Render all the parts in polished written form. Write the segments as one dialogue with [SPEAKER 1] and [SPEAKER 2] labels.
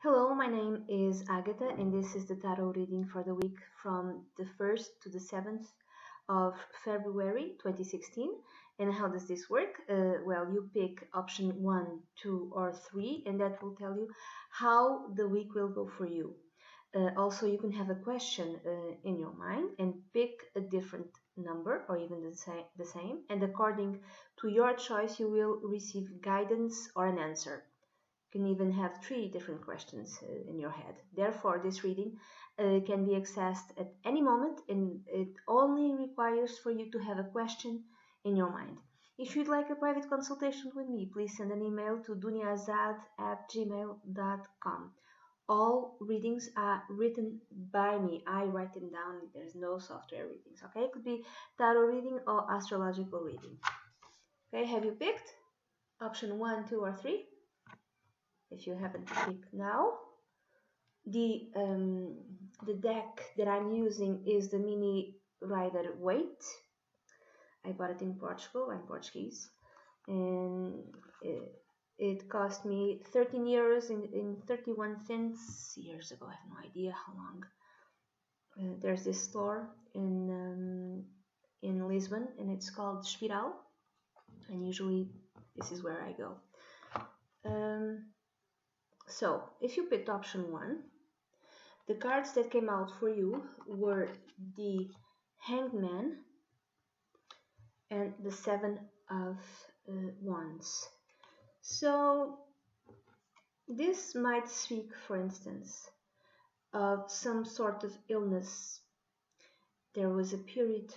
[SPEAKER 1] Hello, my name is Agatha, and this is the tarot reading for the week from the 1st to the 7th of February 2016. And how does this work? Well, you pick option 1, 2, or 3, and that will tell you how the week will go for you. Also, you can have a question in your mind and pick a different number or even the same, and according to your choice, you will receive guidance or an answer. You can even have 3 different questions in your head. Therefore, this reading can be accessed at any moment, and it only requires for you to have a question in your mind. If you'd like a private consultation with me, please send an email to duniazad@gmail.com. All readings are written by me. I write them down. There's no software readings, okay? It could be tarot reading or astrological reading. Okay, have you picked option 1, 2, or 3? If you haven't picked now, the deck that I'm using is the Mini Rider-Waite. I bought it in Portugal. I'm Portuguese, and it cost me 13 euros in 31 cents years ago. I have no idea how long. There's this store in Lisbon, and it's called Spiral, and usually this is where I go. So if you picked option 1, the cards that came out for you were the Hanged Man and the Seven of Wands. So this might speak, for instance, of some sort of illness. There was a period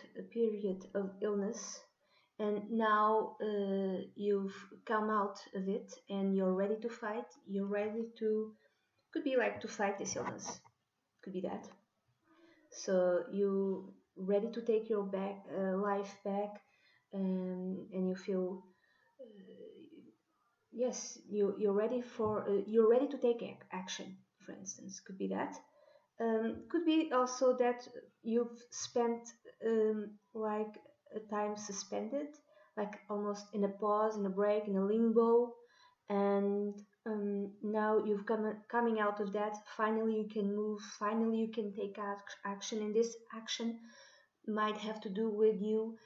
[SPEAKER 1] of illness, and now you've come out of it and you're ready to fight. You're ready to, could be like to fight this illness. Could be that. So you ready to take your life back, and you feel yes, you're ready to take action. For instance, could be that. Could be also that you've spent like a time suspended, like almost in a pause, in a break, in a limbo, and now you've coming out of that. Finally you can move, finally you can take action, and this action might have to do with you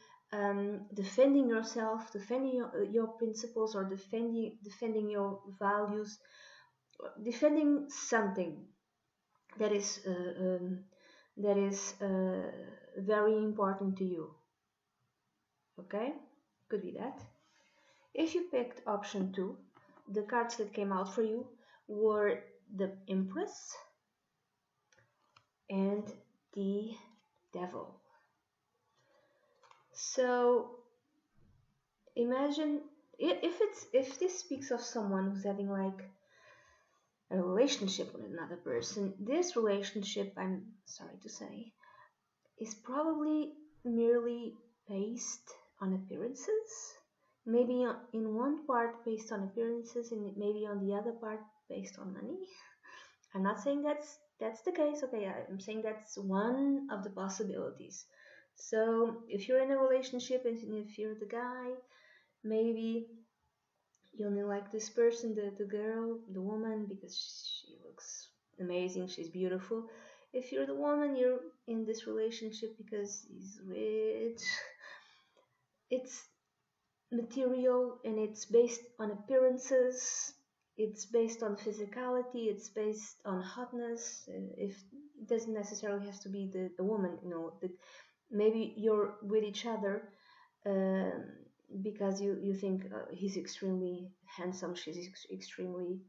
[SPEAKER 1] defending yourself, defending your principles, or defending your values, defending something that is very important to you. Okay, could be that. If you picked option 2, the cards that came out for you were the Empress and the Devil. So imagine if this speaks of someone who's having like a relationship with another person. This relationship, I'm sorry to say, is probably merely based on appearances. Maybe in one part based on appearances, and maybe on the other part based on money. I'm not saying that's the case. Okay, I'm saying that's one of the possibilities. So if you're in a relationship and if you're the guy, maybe you only like this person, the girl, the woman, because she looks amazing, she's beautiful. If you're the woman, you're in this relationship because he's rich. It's material and it's based on appearances. It's based on physicality. It's based on hotness. If it doesn't necessarily have to be the woman, maybe you're with each other because you think he's extremely handsome, she's extremely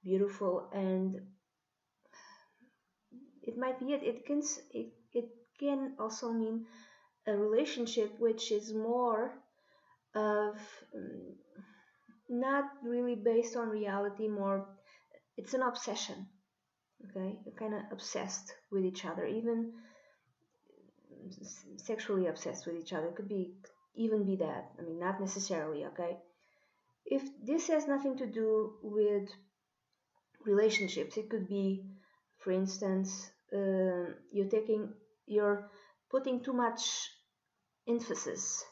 [SPEAKER 1] beautiful, and it might be it can also mean a relationship which is more of not really based on reality, more it's an obsession. Okay, you're kind of obsessed with each other, even sexually obsessed with each other. It could be even be that. I mean, not necessarily. Okay, if this has nothing to do with relationships, it could be, for instance, you're putting too much emphasis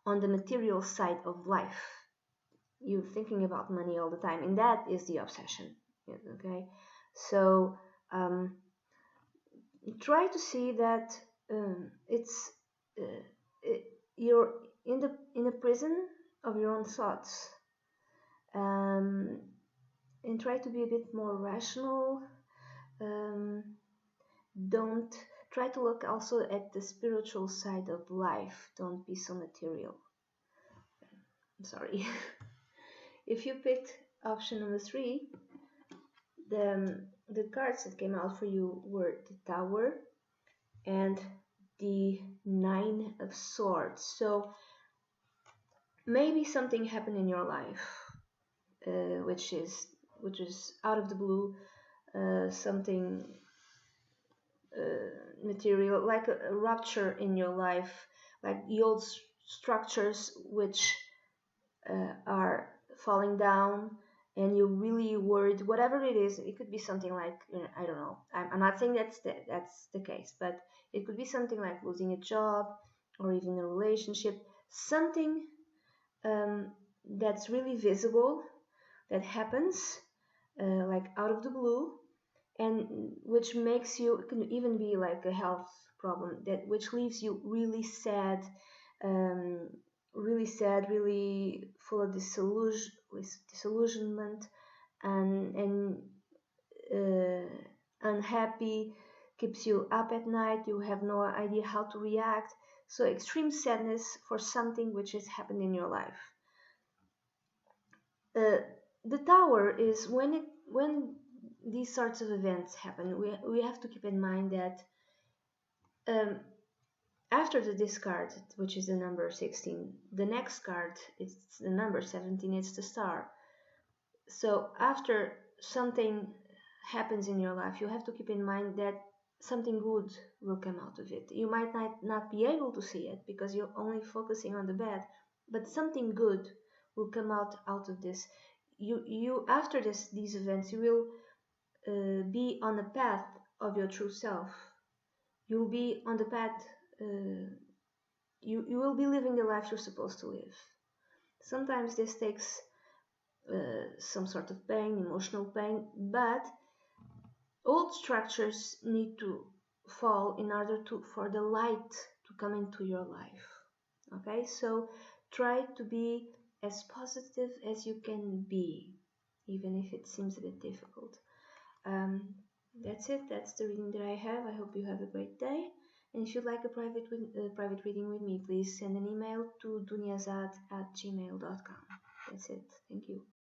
[SPEAKER 1] on the material side of life. You're thinking about money all the time, and that is the obsession. Okay, So try to see that it's uh, it, you're in a prison of your own thoughts, um, and try to be a bit more rational. Um, don't try to look also at the spiritual side of life. Don't be so material. I'm sorry. If you picked option number 3, the cards that came out for you were the Tower and the Nine of Swords. So maybe something happened in your life, which is out of the blue, something material, like a rupture in your life, like the old structures which are falling down, and you're really worried. Whatever it is, it could be something like, I don't know. I'm not saying that's the case, but it could be something like losing a job or even a relationship. Something um, that's really visible that happens, like out of the blue, and which makes you, it can even be like a health problem, that which leaves you really sad, um, really full of disillusionment, and uh, unhappy, keeps you up at night. You have no idea how to react. So extreme sadness for something which has happened in your life. uh, the Tower is when these sorts of events happen, we have to keep in mind that um, after the discard, which is the number 16, the next card is the number 17, it's the Star. So after something happens in your life, you have to keep in mind that something good will come out of it. You might not be able to see it because you're only focusing on the bad, but something good will come out of this. You after these events, you will be on the path of your true self. You'll be on the path. You will be living the life you're supposed to live. Sometimes this takes some sort of pain, emotional pain, but old structures need to fall in order for the light to come into your life. Okay, so try to be as positive as you can be, even if it seems a bit difficult. Um, that's it. That's the reading that I have. I hope you have a great day. And if you'd like a private reading with me, please send an email to dunyazad@gmail.com. That's it. Thank you.